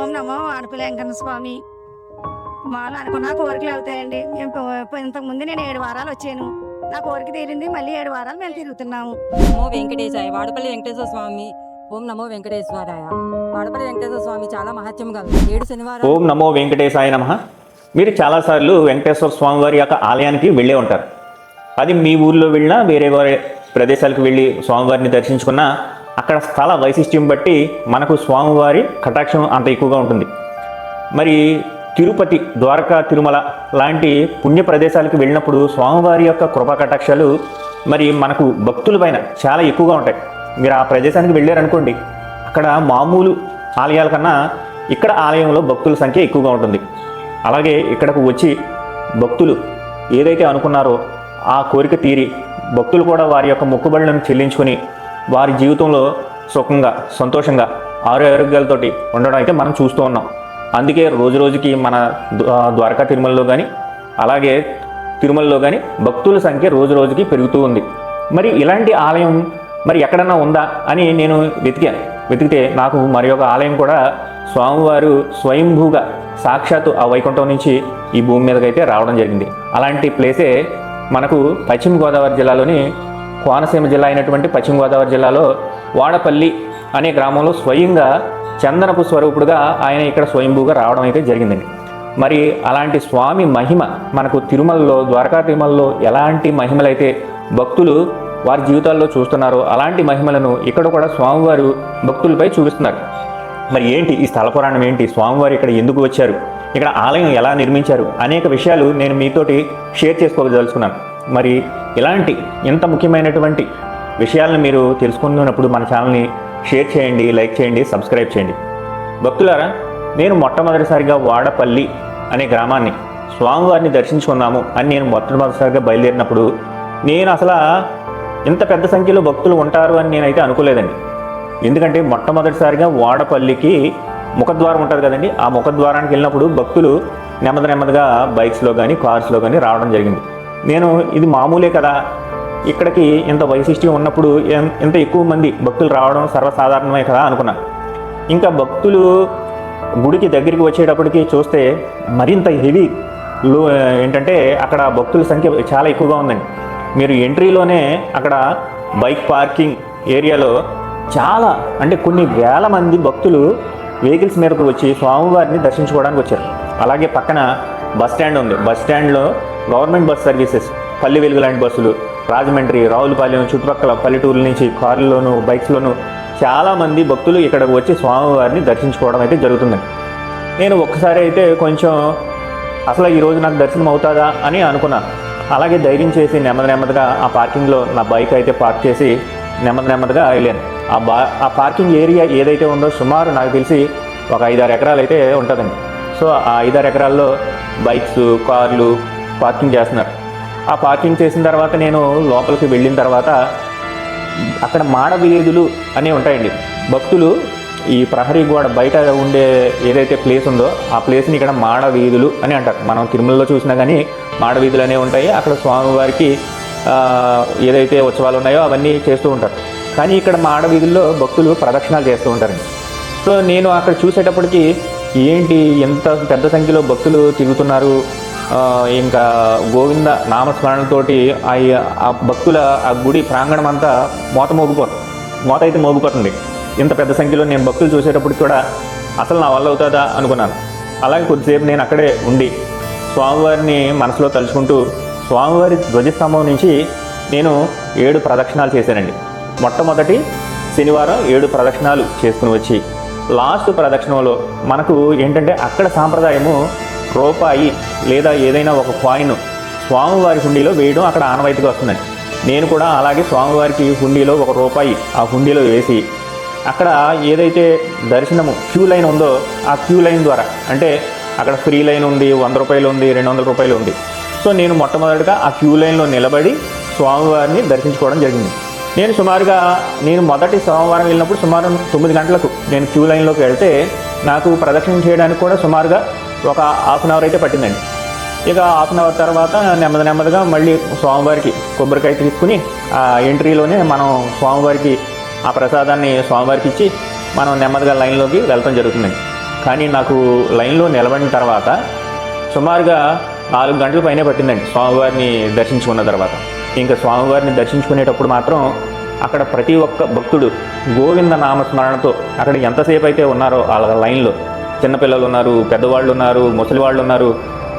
ఓం నమో ఆడపిల్ల వెంకన్న స్వామి. మాలో అనుకున్న కోరికలు అవుతాయండి. ఇంతకుముందు నేను 7 వారాలు వచ్చాను. నా కోరిక తీరింది. మళ్ళీ 7 వారాలు మేము తిరుగుతున్నాము. నమో వెంకటేశాయ. వాడపల్లి వెంకటేశ్వర స్వామి. ఓం నమో వెంకటేశ్వరాయ. వాడపల్లి వెంకటేశ్వర స్వామి చాలా మహత్యం కలదు. 7 శనివారాలు. ఓం నమో వెంకటేశాయ నమః. మీరు చాలాసార్లు వెంకటేశ్వర స్వామి వారి యొక్క ఆలయానికి వెళ్ళే ఉంటారు. అది మీ ఊర్లో వెళ్ళినా వేరే వేరే ప్రదేశాలకు వెళ్ళి స్వామివారిని దర్శించుకున్నా అక్కడ స్థల వైశిష్ట్యం బట్టి మనకు స్వామివారి కటాక్షం అంత ఎక్కువగా ఉంటుంది. మరి తిరుపతి, ద్వారకా, తిరుమల లాంటి పుణ్య ప్రదేశాలకు వెళ్ళినప్పుడు స్వామివారి యొక్క కృపా కటాక్షాలు మరి మనకు భక్తుల పైన చాలా ఎక్కువగా ఉంటాయి. మీరు ఆ ప్రదేశానికి వెళ్ళారనుకోండి, అక్కడ మామూలు ఆలయాల కన్నా ఇక్కడ ఆలయంలో భక్తుల సంఖ్య ఎక్కువగా ఉంటుంది. అలాగే ఇక్కడకు వచ్చి భక్తులు ఏదైతే అనుకున్నారో ఆ కోరిక తీరి భక్తులు కూడా వారి యొక్క మొక్కుబడులను చెల్లించుకొని వారి జీవితంలో సుఖంగా, సంతోషంగా, ఆరోగ్యాలతోటి ఉండడం అయితే మనం చూస్తూ ఉన్నాం. అందుకే రోజు రోజుకి మన ద్వారకా తిరుమలలో కానీ అలాగే తిరుమలలో కానీ భక్తుల సంఖ్య రోజు రోజుకి పెరుగుతూ ఉంది. మరి ఇలాంటి ఆలయం మరి ఎక్కడన్నా ఉందా అని నేను వెతికితే నాకు మరి ఒక ఆలయం కూడా స్వామివారు స్వయంభూగా సాక్షాత్తు ఆ వైకుంఠం నుంచి ఈ భూమి మీదకైతే రావడం జరిగింది. అలాంటి ప్లేసే మనకు పశ్చిమ గోదావరి జిల్లాలోని కోనసీమ జిల్లా అయినటువంటి పశ్చిమ గోదావరి జిల్లాలో వాడపల్లి అనే గ్రామంలో స్వయంగా చందనపు స్వరూపుడుగా ఆయన ఇక్కడ స్వయంభూగా రావడం అయితే జరిగిందండి. మరి అలాంటి స్వామి మహిమ మనకు తిరుమలలో, ద్వారకా తిరుమలలో ఎలాంటి మహిమలైతే భక్తులు వారి జీవితాల్లో చూస్తున్నారో అలాంటి మహిమలను ఇక్కడ కూడా స్వామివారు భక్తులపై చూపిస్తున్నారు. మరి ఏంటి ఈ స్థల పురాణం, ఏంటి స్వామివారు ఇక్కడ ఎందుకు వచ్చారు, ఇక్కడ ఆలయం ఎలా నిర్మించారు, అనేక విషయాలు నేను మీతోటి షేర్ చేసుకోదలుచుకున్నాను. మరి ఇలాంటి ఇంత ముఖ్యమైనటువంటి విషయాలను మీరు తెలుసుకున్నప్పుడు మన ఛానల్ని షేర్ చేయండి, లైక్ చేయండి, సబ్స్క్రైబ్ చేయండి. భక్తులారా, నేను మొట్టమొదటిసారిగా వాడపల్లి అనే గ్రామాన్ని స్వామివారిని దర్శించుకున్నాము అని నేను మొట్టమొదటిసారిగా బయలుదేరినప్పుడు నేను అసలు ఇంత పెద్ద సంఖ్యలో భక్తులు ఉంటారు అని నేనైతే అనుకోలేదండి. ఎందుకంటే మొట్టమొదటిసారిగా వాడపల్లికి ముఖద్వారం ఉంటుంది కదండి, ఆ ముఖద్వారానికి వెళ్ళినప్పుడు భక్తులు నెమ్మదిగా బైక్స్లో కానీ కార్స్లో కానీ రావడం జరిగింది. నేను ఇది మామూలే కదా, ఇక్కడికి ఇంత వైశిష్ట్యం ఉన్నప్పుడు ఇంత ఎక్కువ మంది భక్తులు రావడం సర్వసాధారణమే కదా అనుకున్నాను. ఇంకా భక్తులు గుడికి దగ్గరికి వచ్చేటప్పటికి చూస్తే మరింత హెవీ ఏంటంటే అక్కడ భక్తుల సంఖ్య చాలా ఎక్కువగా ఉందండి. మీరు ఎంట్రీలోనే అక్కడ బైక్ పార్కింగ్ ఏరియాలో చాలా అంటే కొన్ని వేల మంది భక్తులు వెహికల్స్ మీదకు వచ్చి స్వామివారిని దర్శించుకోవడానికి వచ్చారు. అలాగే పక్కన బస్ స్టాండ్ ఉంది. బస్ స్టాండ్లో government bus services, Palle Velugu లాంటి బస్సులు రాజమండ్రి, రావులపాలెం చుట్టుపక్కల పల్లెటూరుల నుంచి కార్లలోను, బైక్స్లోను చాలామంది భక్తులు ఇక్కడికి వచ్చి స్వామివారిని దర్శించుకోవడం అయితే జరుగుతుందండి. నేను ఒక్కసారి అయితే కొంచెం అసలు ఈరోజు నాకు దర్శనం అవుతుందా అని అనుకున్నాను. అలాగే ధైర్యం చేసి నెమ్మదిగా ఆ పార్కింగ్లో నా బైక్ అయితే పార్క్ చేసి నెమ్మదిగా వెళ్ళాను. ఆ పార్కింగ్ ఏరియా ఏదైతే ఉందో సుమారు నాకు తెలిసి ఒక 5-6 ఎకరాలు అయితే ఉంటుందండి. సో ఆ 5-6 ఎకరాల్లో బైక్స్, కార్లు పార్కింగ్ చేస్తున్నారు. ఆ పార్కింగ్ చేసిన తర్వాత నేను లోపలికి వెళ్ళిన తర్వాత అక్కడ మాడ వీధులు అనేవి ఉంటాయండి. భక్తులు ఈ ప్రహరీ గోడ బయట ఉండే ఏదైతే ప్లేస్ ఉందో ఆ ప్లేస్ని ఇక్కడ మాడ వీధులు అని అంటారు. మనం తిరుమలలో చూసినా కానీ మాడ వీధులు అనేవి ఉంటాయి. అక్కడ స్వామివారికి ఏదైతే ఉత్సవాలు ఉన్నాయో అవన్నీ చేస్తూ ఉంటారు. కానీ ఇక్కడ మాడ వీధుల్లో భక్తులు ప్రదక్షిణాలు చేస్తూ ఉంటారండి. సో నేను అక్కడ చూసేటప్పటికి ఏంటి ఎంత పెద్ద సంఖ్యలో భక్తులు తిరుగుతున్నారు, ఇంకా గోవింద నామస్మరణతోటి ఆ భక్తుల ఆ గుడి ప్రాంగణం అంతా మోత అయితే మోగిపోతుంది. ఇంత పెద్ద సంఖ్యలో నేను భక్తులు చూసేటప్పటికి కూడా అసలు నా వల్ల అవుతుందా అనుకున్నాను. అలాగే కొద్దిసేపు నేను అక్కడే ఉండి స్వామివారిని మనసులో తలుచుకుంటూ స్వామివారి ధ్వజస్తంభం నుంచి నేను 7 ప్రదక్షిణాలు చేశానండి. మొట్టమొదటి శనివారం 7 ప్రదక్షిణాలు చేసుకుని వచ్చి లాస్ట్ ప్రదక్షిణంలో మనకు ఏంటంటే అక్కడ సాంప్రదాయము రూపాయి లేదా ఏదైనా ఒక కాయిన్ స్వామివారి హుండీలో వేయడం అక్కడ ఆనవాయితీగా వస్తుందండి. నేను కూడా అలాగే స్వామివారికి హుండీలో ఒక రూపాయి ఆ హుండీలో వేసి అక్కడ ఏదైతే దర్శనము క్యూ లైన్ ఉందో ఆ క్యూ లైన్ ద్వారా, అంటే అక్కడ ఫ్రీ లైన్ ఉంది, 100 రూపాయలు ఉంది, 200 రూపాయలు ఉంది. సో నేను మొట్టమొదటిగా ఆ క్యూ లైన్లో నిలబడి స్వామివారిని దర్శించుకోవడం జరిగింది. నేను మొదటి సోమవారం వెళ్ళినప్పుడు సుమారు 9 గంటలకు నేను క్యూ లైన్లోకి వెళ్తే నాకు ప్రదక్షిణ చేయడానికి కూడా సుమారుగా ఒక హాఫ్ అన్ అవర్ అయితే పట్టిందండి. ఇక హాఫ్ అన్ అవర్ తర్వాత నెమ్మదిగా మళ్ళీ స్వామివారికి కొబ్బరికాయ తీసుకుని ఆ ఎంట్రీలోనే మనం స్వామివారికి ఆ ప్రసాదాన్ని స్వామివారికి ఇచ్చి మనం నెమ్మదిగా లైన్లోకి వెళ్తాం జరుగుతుందండి. కానీ నాకు లైన్లో నిలబడిన తర్వాత సుమారుగా 4 గంటల పైనే పట్టిందండి స్వామివారిని దర్శించుకున్న తర్వాత. ఇంకా స్వామివారిని దర్శించుకునేటప్పుడు మాత్రం అక్కడ ప్రతి ఒక్క భక్తుడు గోవింద నామస్మరణతో అక్కడ ఎంతసేపు అయితే ఉన్నారో వాళ్ళ లైన్లో చిన్నపిల్లలు ఉన్నారు, పెద్దవాళ్ళు ఉన్నారు, ముసలి వాళ్ళు ఉన్నారు,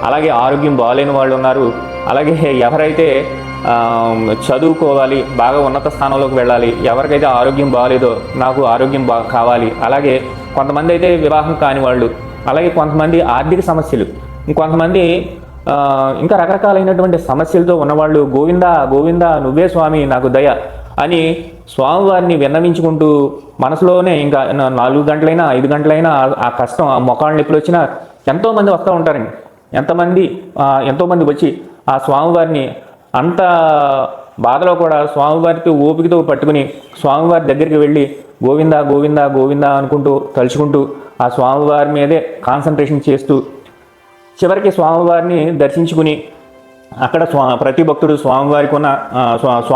అలాగే ఆరోగ్యం బాగాలేని వాళ్ళు ఉన్నారు, అలాగే ఎవరైతే చదువుకోవాలి, బాగా ఉన్నత స్థానంలోకి వెళ్ళాలి, ఎవరికైతే ఆరోగ్యం బాగాలేదో నాకు ఆరోగ్యం కావాలి, అలాగే కొంతమంది అయితే వివాహం కాని వాళ్ళు, అలాగే కొంతమంది ఆర్థిక సమస్యలు, ఇంకొంతమంది ఇంకా రకరకాలైనటువంటి సమస్యలతో ఉన్నవాళ్ళు గోవిందా గోవిందా నువ్వే స్వామి నాకు దయ అని స్వామివారిని విన్నవించుకుంటూ మనసులోనే ఇంకా 4 గంటలైనా 5 గంటలైనా ఆ కష్టం ఆ మొఖాళ్ళ నొప్పులు వచ్చినా ఎంతోమంది వస్తూ ఉంటారండి. ఎంతోమంది వచ్చి ఆ స్వామివారిని అంత బాధలో కూడా స్వామివారితో ఓపికతో పట్టుకుని స్వామివారి దగ్గరికి వెళ్ళి గోవిందా గోవిందా గోవిందా అనుకుంటూ తలుచుకుంటూ ఆ స్వామివారి మీదే కాన్సన్ట్రేషన్ చేస్తూ చివరికి స్వామివారిని దర్శించుకుని అక్కడ ప్రతి భక్తుడు స్వామివారికి ఉన్న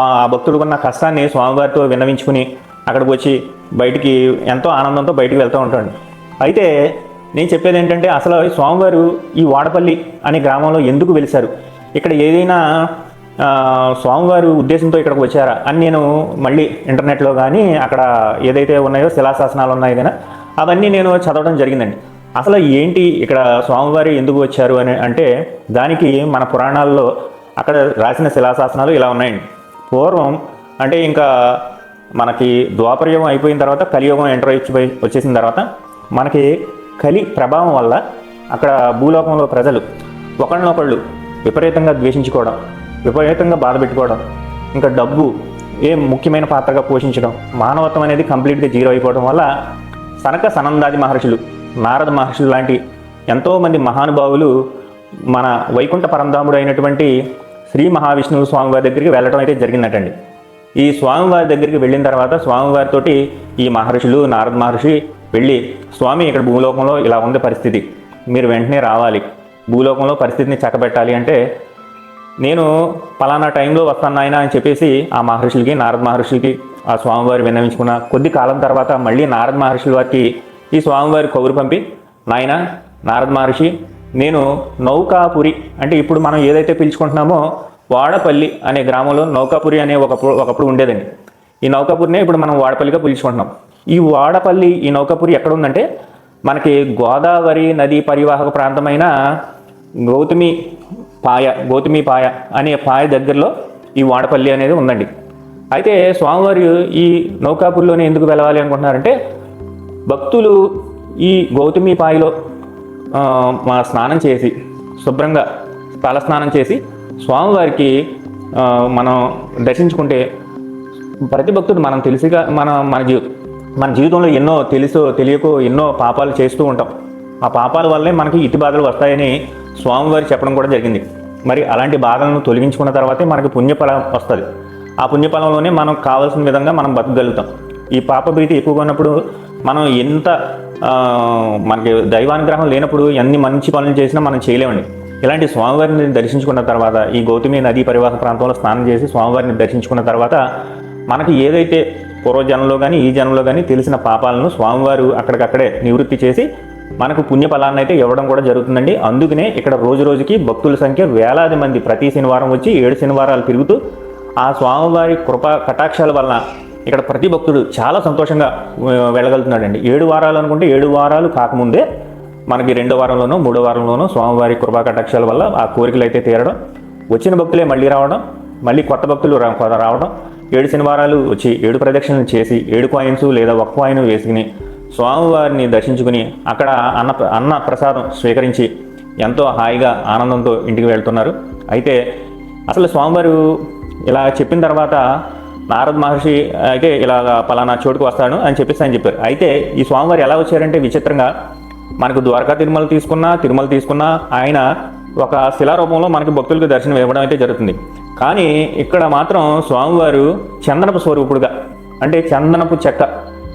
ఆ భక్తుడికి ఉన్న కష్టాన్ని స్వామివారితో విన్నవించుకుని అక్కడికి వచ్చి బయటికి ఎంతో ఆనందంతో బయటికి వెళ్తూ ఉంటాడు. అయితే నేను చెప్పేది ఏంటంటే అసలు స్వామివారు ఈ వాడపల్లి అనే గ్రామంలో ఎందుకు వెలిశారు, ఇక్కడ ఏదైనా స్వామివారు ఉద్దేశంతో ఇక్కడికి వచ్చారా అని నేను మళ్ళీ ఇంటర్నెట్లో కానీ అక్కడ ఏదైతే ఉన్నాయో శిలాశాసనాలు ఉన్నాయి కదా అవన్నీ నేను చదవడం జరిగిందండి. అసలు ఏంటి ఇక్కడ స్వామివారి ఎందుకు వచ్చారు అని అంటే దానికి మన పురాణాల్లో అక్కడ రాసిన శిలాశాసనాలు ఇలా ఉన్నాయండి. పూర్వం అంటే ఇంకా మనకి ద్వాపరయుగం అయిపోయిన తర్వాత కలియుగం ఎంటర్ వచ్చేసిన తర్వాత మనకి కలి ప్రభావం వల్ల అక్కడ భూలోకంలో ప్రజలు ఒకళ్ళనొకళ్ళు విపరీతంగా ద్వేషించుకోవడం, విపరీతంగా బాధ పెట్టుకోవడం, ఇంకా డబ్బు ముఖ్యమైన పాత్రగా పోషించడం, మానవత్వం అనేది కంప్లీట్గా జీరో అయిపోవడం వల్ల సనక సనందాది మహర్షులు, నారద మహర్షులు లాంటి ఎంతోమంది మహానుభావులు మన వైకుంఠ పరంధాముడు అయినటువంటి శ్రీ మహావిష్ణువు స్వామివారి దగ్గరికి వెళ్ళడం అయితే జరిగిందటండి. ఈ స్వామివారి దగ్గరికి వెళ్ళిన తర్వాత స్వామివారితోటి ఈ మహర్షులు నారద మహర్షి వెళ్ళి స్వామి ఇక్కడ భూలోకంలో ఇలా ఉంది పరిస్థితి, మీరు వెంటనే రావాలి, భూలోకంలో పరిస్థితిని చక్కబెట్టాలి అంటే నేను పలానా టైంలో వస్తాను నాయన అని చెప్పేసి ఆ మహర్షులకి నారద మహర్షులకి ఆ స్వామివారి విన్నవించుకున్న కొద్ది కాలం తర్వాత మళ్ళీ నారద మహర్షుల వారికి ఈ స్వామివారి కబురు పంపి నాయన నారద మహర్షి నేను నౌకాపురి అంటే ఇప్పుడు మనం ఏదైతే పిలుచుకుంటున్నామో వాడపల్లి అనే గ్రామంలో నౌకాపురి అనే ఒకప్పుడు ఉండేదండి. ఈ నౌకాపురినే ఇప్పుడు మనం వాడపల్లిగా పిలుచుకుంటున్నాం. ఈ వాడపల్లి ఈ నౌకాపురి ఎక్కడ ఉందంటే మనకి గోదావరి నదీ పరివాహక ప్రాంతమైన గౌతమి పాయ అనే పాయ దగ్గరలో ఈ వాడపల్లి అనేది ఉందండి. అయితే స్వామివారు ఈ నౌకాపురిలోనే ఎందుకు వెళ్ళాలి అనుకుంటున్నారంటే భక్తులు ఈ గౌతమి పాయలో స్నానం చేసి శుభ్రంగా తల స్నానం చేసి స్వామివారికి మనం దర్శించుకుంటే ప్రతి భక్తుడు మనం తెలిసిగా మన జీవితంలో ఎన్నో తెలుసో తెలియకో ఎన్నో పాపాలు చేస్తూ ఉంటాం. ఆ పాపాల వల్లే మనకి ఇటు బాధలు వస్తాయని స్వామివారు చెప్పడం కూడా జరిగింది. మరి అలాంటి బాధలను తొలగించుకున్న తర్వాతే మనకి పుణ్యఫలం వస్తుంది. ఆ పుణ్యఫలంలోనే మనం కావాల్సిన విధంగా మనం బతకగలుగుతాం. ఈ పాపభీతి ఎక్కువగా ఉన్నప్పుడు మనం ఎంత మనకి దైవానుగ్రహం లేనప్పుడు ఎన్ని మంచి పనులు చేసినా మనం చేయలేమండి. ఇలాంటి స్వామివారిని దర్శించుకున్న తర్వాత ఈ గౌతమి నదీ పరివాహక ప్రాంతంలో స్నానం చేసి స్వామివారిని దర్శించుకున్న తర్వాత మనకి ఏదైతే పూర్వజన్మలో కానీ ఈ జన్మలో కానీ తెలిసిన పాపాలను స్వామివారు అక్కడికక్కడే నివృత్తి చేసి మనకు పుణ్యఫలాన్ని అయితే ఇవ్వడం కూడా జరుగుతుందండి. అందుకనే ఇక్కడ రోజు రోజుకి భక్తుల సంఖ్య వేలాది మంది ప్రతి శనివారం వచ్చి 7 శనివారాలు తిరుగుతూ ఆ స్వామివారి కృపా కటాక్షాల వలన ఇక్కడ ప్రతి భక్తుడు చాలా సంతోషంగా వెళ్ళగలుగుతున్నాడండి. 7 వారాలు అనుకుంటే 7 వారాలు కాకముందే మనకి 2వ వారంలోనో 3వ వారంలోనో స్వామివారి కృపా కటాక్షాల వల్ల ఆ కోరికలు అయితే తీరడం, వచ్చిన భక్తులే మళ్ళీ రావడం, మళ్ళీ కొత్త భక్తులు రావడం, 7 శనివారాలు వచ్చి 7 ప్రదక్షిణలు చేసి 7 కాయిన్స్ లేదా 1 కాయిన్ వేసుకుని స్వామివారిని దర్శించుకుని అక్కడ అన్న ప్రసాదం స్వీకరించి ఎంతో హాయిగా ఆనందంతో ఇంటికి వెళ్తున్నారు. అయితే అసలు స్వామివారు ఇలా చెప్పిన తర్వాత నారద మహర్షి అయితే ఇలా పలానా చోటుకు వస్తాను అని చెప్పేసి ఆయన చెప్పారు. అయితే ఈ స్వామివారు ఎలా వచ్చారంటే విచిత్రంగా మనకు ద్వారకా తిరుమల తీసుకున్నా ఆయన ఒక శిలారూపంలో మనకి భక్తులకు దర్శనం ఇవ్వడం అయితే జరుగుతుంది. కానీ ఇక్కడ మాత్రం స్వామివారు చందనపు స్వరూపుడుగా అంటే చందనపు చెక్క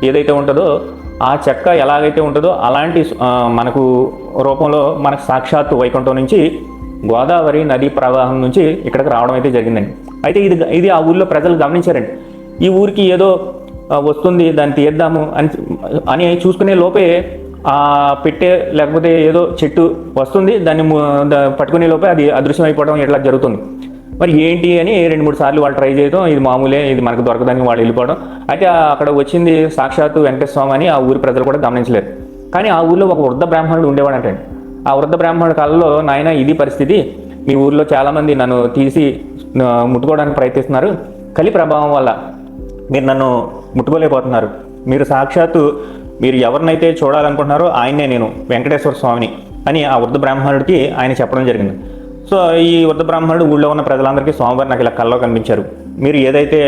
ఏదైతే ఉంటుందో ఆ చెక్క ఎలాగైతే ఉంటుందో అలాంటి మనకు రూపంలో మనకు సాక్షాత్తు వైకుంఠం నుంచి గోదావరి నదీ ప్రవాహం నుంచి ఇక్కడికి రావడం అయితే జరిగిందండి. అయితే ఇది ఆ ఊళ్ళో ప్రజలు గమనించారండి. ఈ ఊరికి ఏదో వస్తుంది దాన్ని తీద్దాము అని చూసుకునే లోపే ఆ పెట్టే లేకపోతే ఏదో చెట్టు వస్తుంది, దాన్ని పట్టుకునే లోపే అది అదృశ్యం అయిపోవడం ఇట్లా జరుగుతుంది. మరి ఏంటి అని 2-3 సార్లు వాళ్ళు ట్రై చేయడం, ఇది మామూలే, ఇది మనకు దొరకదని వాళ్ళు వెళ్ళిపోవడం. అయితే అక్కడ వచ్చింది సాక్షాత్తు వెంకటేశ్వర స్వామి అని ఆ ఊరి ప్రజలు కూడా గమనించలేరు. కానీ ఆ ఊరిలో ఒక వృద్ధ బ్రాహ్మణుడు ఉండేవాడు అంటే, ఆ వృద్ధ బ్రాహ్మణుడి కాలంలో, నాయన ఇది పరిస్థితి, మీ ఊరిలో చాలామంది నన్ను తీసి ముట్టుకోవడానికి ప్రయత్నిస్తున్నారు, కలి ప్రభావం వల్ల మీరు నన్ను ముట్టుకోలేకపోతున్నారు, మీరు సాక్షాత్తు మీరు ఎవరినైతే చూడాలనుకుంటున్నారో ఆయన్నే, నేను వెంకటేశ్వర స్వామిని అని ఆ వృద్ధ బ్రాహ్మణుడికి ఆయన చెప్పడం జరిగింది. సో ఈ వృద్ధ బ్రాహ్మణుడు ఊళ్ళో ఉన్న ప్రజలందరికీ స్వామివారు నాకు ఇలా కల్లో కనిపించారు, మీరు ఏదైతే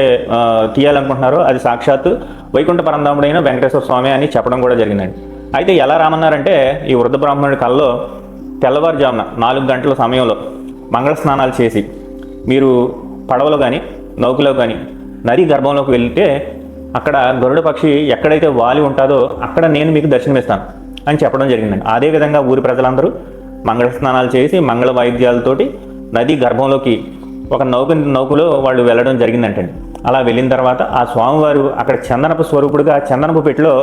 తీయాలనుకుంటున్నారో అది సాక్షాత్తు వైకుంఠ పరంధాముడైన వెంకటేశ్వర స్వామి అని చెప్పడం కూడా జరిగిందండి. అయితే ఎలా రామన్నారంటే, ఈ వృద్ధ బ్రాహ్మణుడి కల్లో తెల్లవారుజామున 4 గంటల సమయంలో మంగళ స్నానాలు చేసి మీరు పడవలో కానీ నౌకలో కానీ నది గర్భంలోకి వెళ్తే అక్కడ గరుడ పక్షి ఎక్కడైతే వాలి ఉంటుందో అక్కడ నేను మీకు దర్శనమిస్తాను అని చెప్పడం జరిగిందండి. అదేవిధంగా ఊరి ప్రజలందరూ మంగళ స్నానాలు చేసి మంగళ వాయిద్యాలతోటి నది గర్భంలోకి ఒక నౌకలో వాళ్ళు వెళ్ళడం జరిగిందంటండి. అలా వెళ్ళిన తర్వాత ఆ స్వామివారు అక్కడ చందనపు స్వరూపుడుగా చందనపు పెట్టిలో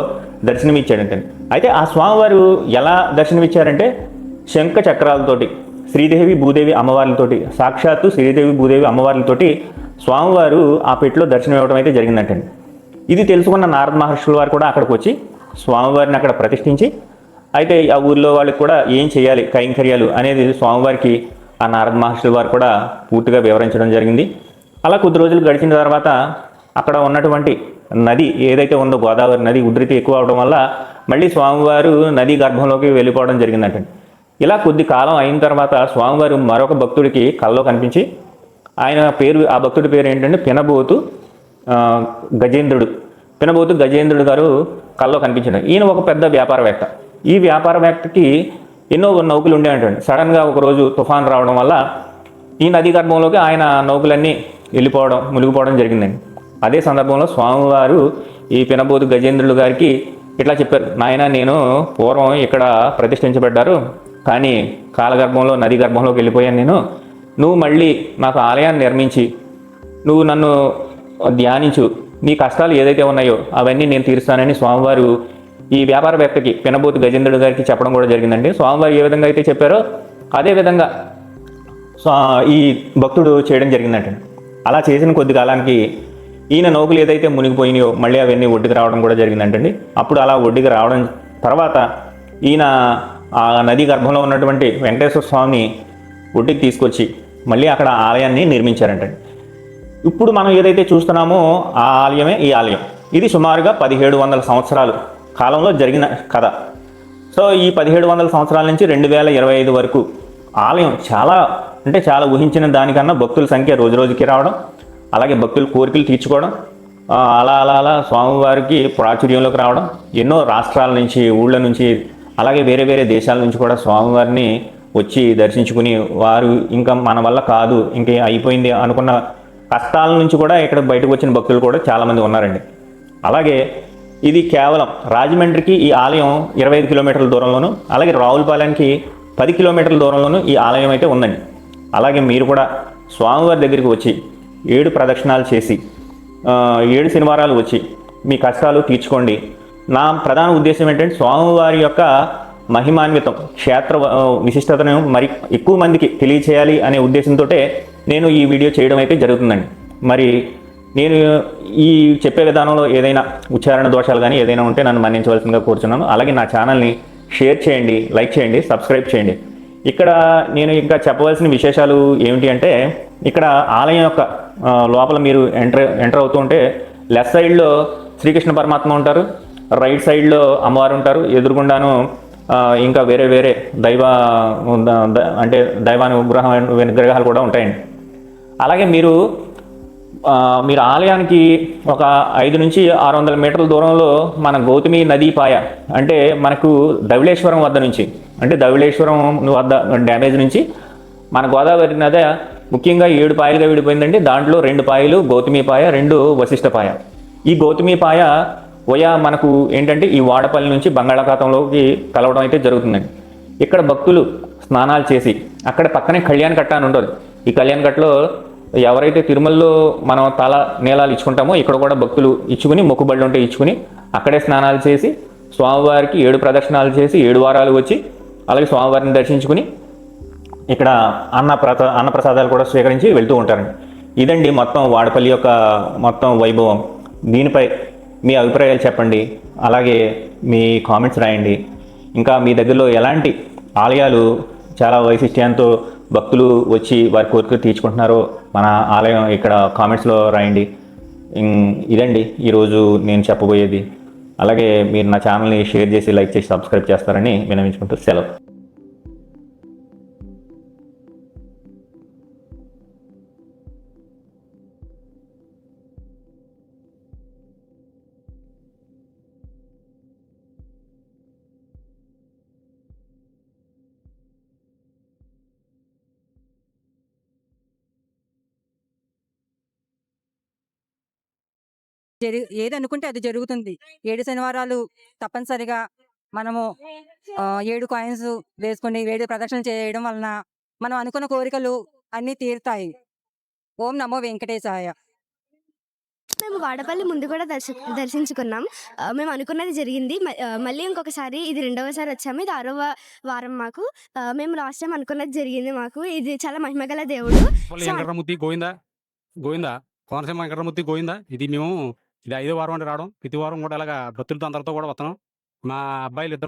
దర్శనమిచ్చాడంటండి. అయితే ఆ స్వామివారు ఎలా దర్శనమిచ్చారంటే, శంఖ చక్రాలతోటి శ్రీదేవి భూదేవి అమ్మవార్లతోటి, సాక్షాత్తు శ్రీదేవి భూదేవి అమ్మవార్లతోటి స్వామివారు ఆ పెట్టిలో దర్శనం ఇవ్వడం అయితే జరిగిందంటండి. ఇది తెలుసుకున్న నారద మహర్షుల వారు కూడా అక్కడికి వచ్చి స్వామివారిని అక్కడ ప్రతిష్ఠించి, అయితే ఆ ఊరిలో వాళ్ళకి కూడా ఏం చేయాలి కైంకర్యాలు అనేది స్వామివారికి ఆ నారద మహర్షుల వారు కూడా పూర్తిగా వివరించడం జరిగింది. అలా కొద్ది రోజులు గడిచిన తర్వాత అక్కడ ఉన్నటువంటి నది ఏదైతే ఉందో గోదావరి నది ఉధృతి ఎక్కువ అవడం వల్ల మళ్ళీ స్వామివారు నది గర్భంలోకి వెళ్ళిపోవడం జరిగిందంటండి. ఇలా కొద్ది కాలం అయిన తర్వాత స్వామివారు మరొక భక్తుడికి కల్లో కనిపించి, ఆయన పేరు, ఆ భక్తుడి పేరు ఏంటంటే పినబోతు గజేంద్రుడు. పినబోతు గజేంద్రుడు గారు కల్లో కనిపించాడు. ఈయన ఒక పెద్ద వ్యాపారవేత్త. ఈ వ్యాపారవేత్తకి ఎన్నో నౌకలు ఉండేవంటండి. సడన్గా ఒకరోజు తుఫాన్ రావడం వల్ల ఈ నది గర్భంలోకి ఆయన నౌకలన్నీ మునిగిపోవడం జరిగిందండి. అదే సందర్భంలో స్వామివారు ఈ పినబోతు గజేంద్రుడు గారికి ఇట్లా చెప్పారు, నాయన నేను పూర్వం ఇక్కడ ప్రతిష్ఠించబడ్డారు, కానీ కాలగర్భంలో నది గర్భంలోకి వెళ్ళిపోయాను నేను, నువ్వు మళ్ళీ నాకు ఆలయాన్ని నిర్మించి నువ్వు నన్ను ధ్యానించు, నీ కష్టాలు ఏదైతే ఉన్నాయో అవన్నీ నేను తీరుస్తానని స్వామివారు ఈ వ్యాపారవేత్తకి పినబోతు గజేంద్రుడు గారికి చెప్పడం కూడా జరిగిందండి. స్వామివారు ఏ విధంగా అయితే చెప్పారో అదేవిధంగా ఈ భక్తుడు చేయడం జరిగిందంట. అలా చేసిన కొద్ది కాలానికి ఈయన నౌకలు ఏదైతే మునిగిపోయినాయో మళ్ళీ అవన్నీ ఒడ్డుకు రావడం కూడా జరిగిందంటండి. అప్పుడు అలా ఒడ్డుకు రావడం తర్వాత ఈయన ఆ నది గర్భంలో ఉన్నటువంటి వెంకటేశ్వర స్వామిని ఒడ్డుకి తీసుకొచ్చి మళ్ళీ అక్కడ ఆలయాన్ని నిర్మించారంటండి. ఇప్పుడు మనం ఏదైతే చూస్తున్నామో ఆ ఆలయమే ఈ ఆలయం. ఇది సుమారుగా 1700 సంవత్సరాలు కాలంలో జరిగిన కథ. సో ఈ 1700 సంవత్సరాల నుంచి 2025 వరకు ఆలయం చాలా ఊహించిన దానికన్నా భక్తుల సంఖ్య రోజుకి రావడం, అలాగే భక్తుల కోరికలు తీర్చుకోవడం, అలా స్వామివారికి ప్రాచుర్యంలోకి రావడం, ఎన్నో రాష్ట్రాల నుంచి ఊళ్ళ నుంచి అలాగే వేరే వేరే దేశాల నుంచి కూడా స్వామివారిని వచ్చి దర్శించుకుని వారు ఇంకా మన వల్ల కాదు ఇంక అయిపోయింది అనుకున్న కష్టాల నుంచి కూడా ఇక్కడ బయటకు వచ్చిన భక్తులు కూడా చాలామంది ఉన్నారండి. అలాగే ఇది కేవలం రాజమండ్రికి ఈ ఆలయం 25 కిలోమీటర్ల దూరంలోను, అలాగే రావులపాలెంకి 10 కిలోమీటర్ల దూరంలోనూ ఈ ఆలయం అయితే ఉందండి. అలాగే మీరు కూడా స్వామివారి దగ్గరికి వచ్చి 7 ప్రదక్షిణాలు చేసి 7 శనివారాలు వచ్చి మీ కష్టాలు తీర్చుకోండి. నా ప్రధాన ఉద్దేశం ఏంటంటే స్వామివారి యొక్క మహిమాన్వితం క్షేత్ర విశిష్టతను మరి ఎక్కువ మందికి తెలియచేయాలి అనే ఉద్దేశంతో నేను ఈ వీడియో చేయడం అయితే జరుగుతుందండి. మరి నేను ఈ చెప్పే విధానంలో ఏదైనా ఉచ్చారణ దోషాలు కానీ ఏదైనా ఉంటే నన్ను మన్నించవలసిందిగా కోరుచున్నాను. అలాగే నా ఛానల్ని షేర్ చేయండి, లైక్ చేయండి, సబ్స్క్రైబ్ చేయండి. ఇక్కడ నేను ఇంకా చెప్పవలసిన విశేషాలు ఏమిటి అంటే, ఇక్కడ ఆలయం యొక్క లోపల మీరు ఎంటర్ అవుతూ ఉంటే లెఫ్ట్ సైడ్లో శ్రీకృష్ణ పరమాత్మ ఉంటారు, రైట్ సైడ్లో అమ్మవారు ఉంటారు, ఎదురుగుండాను ఇంకా వేరే వేరే విగ్రహాలు కూడా ఉంటాయండి. అలాగే మీరు ఆలయానికి ఒక 500 నుంచి 600 మీటర్ల దూరంలో మన గౌతమి నదీ పాయ అంటే మనకు ధవళేశ్వరం వద్ద నుంచి అంటే ధవళేశ్వరం వద్ద డ్యామేజ్ నుంచి మన గోదావరి నది ముఖ్యంగా 7 పాయలుగా విడిపోయిందండి. దాంట్లో 2 పాయలు గౌతమి పాయ, 2 వశిష్ఠ పాయ. ఈ గౌతమి పాయ మనకు ఏంటంటే ఈ వాడపల్లి నుంచి బంగాళాఖాతంలోకి కలవడం అయితే జరుగుతుందండి. ఇక్కడ భక్తులు స్నానాలు చేసి అక్కడ పక్కనే కళ్యాణ కట్ట అని ఉంటుంది. ఈ కళ్యాణ కట్టలో ఎవరైతే తిరుమలలో మనం తల నీలాలు ఇచ్చుకుంటామో ఇక్కడ కూడా భక్తులు ఇచ్చుకుని మొక్కుబళ్ళు ఉంటే ఇచ్చుకుని అక్కడే స్నానాలు చేసి స్వామివారికి 7 ప్రదక్షిణాలు చేసి 7 వారాలు వచ్చి అలాగే స్వామివారిని దర్శించుకుని ఇక్కడ అన్నప్రసాదాలు కూడా స్వీకరించి వెళ్తూ ఉంటారండి. ఇదండి మొత్తం వాడపల్లి యొక్క మొత్తం వైభవం. దీనిపై మీ అభిప్రాయాలు చెప్పండి, అలాగే మీ కామెంట్స్ రాయండి. ఇంకా మీ దగ్గరలో ఎలాంటి ఆలయాలు చాలా వైశిష్ట్యంతో భక్తులు వచ్చి వారి కోరికలు తీర్చుకుంటున్నారో మన ఆలయం ఇక్కడ కామెంట్స్లో రాయండి. ఇదండి ఈరోజు నేను చెప్పబోయేది. అలాగే మీరు నా ఛానల్ని షేర్ చేసి లైక్ చేసి సబ్స్క్రైబ్ చేస్తారని విన్నవించుకుంటూ సెలవు. ఏది అనుకుంటే అది జరుగుతుంది. 7 శనివారాలు తప్పనిసరిగా మనము 7 కాయిన్స్ వేసుకొని 7 ప్రదక్షిణలు చేయడం వలన మనం అనుకున్న కోరికలు అన్నీ తీరుతాయి. ఓం నమో వెంకటేశాయ. మేము వాడపల్లి ముందు కూడా దర్శించుకున్నాం. మేము అనుకున్నది జరిగింది. మళ్ళీ ఇంకొకసారి ఇది రెండవసారి వచ్చాము. ఇది 6వ వారం మాకు. మేము లాస్ట్ టైం అనుకున్నది జరిగింది మాకు. ఇది చాలా మహిమగల దేవుడు. వెంకటరమూర్తి గోవిందా గోవిందా కోనసీమ వెంకటరమూర్తి గోవిందా. ఇది 5వ వారం అంటే రావడం. ప్రతి వారం కూడా ఇలాగా భక్తులతో అందరితో కూడా వస్తున్నాం. మా అబ్బాయిలు ఇద్దరు